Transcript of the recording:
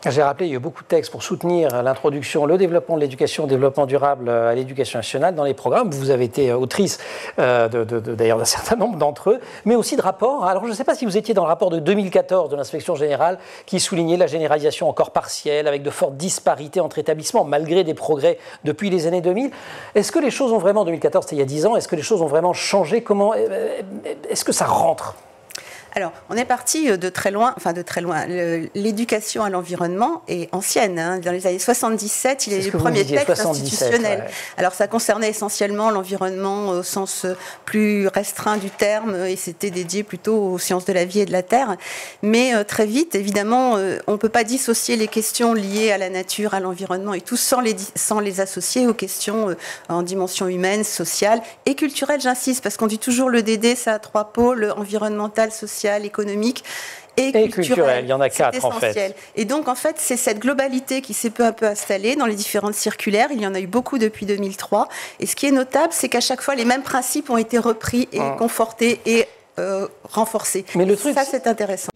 J'ai rappelé, il y a eu beaucoup de textes pour soutenir l'introduction, le développement de l'éducation, le développement durable à l'éducation nationale dans les programmes. Vous avez été autrice d'ailleurs d'un certain nombre d'entre eux, mais aussi de rapports. Alors je ne sais pas si vous étiez dans le rapport de 2014 de l'Inspection générale qui soulignait la généralisation encore partielle avec de fortes disparités entre établissements malgré des progrès depuis les années 2000. Est-ce que les choses ont vraiment, 2014 c'était il y a 10 ans, est-ce que les choses ont vraiment changé? Comment, est-ce que ça rentre? Alors, on est parti de très loin, l'éducation à l'environnement est ancienne. Hein. Dans les années 77, il y a eu le premier texte institutionnel. Ouais. Alors, ça concernait essentiellement l'environnement au sens plus restreint du terme, et c'était dédié plutôt aux sciences de la vie et de la terre. Mais très vite, évidemment, on ne peut pas dissocier les questions liées à la nature, à l'environnement et tout, sans les associer aux questions en dimension humaine, sociale et culturelle, j'insiste, parce qu'on dit toujours le DD, ça a 3 pôles, environnemental, social, économique et culturel. Il y en a 4 en fait. Et donc en fait, c'est cette globalité qui s'est peu à peu installée dans les différentes circulaires. Il y en a eu beaucoup depuis 2003. Et ce qui est notable, c'est qu'à chaque fois, les mêmes principes ont été repris et confortés et renforcés. Mais le truc, ça, c'est intéressant.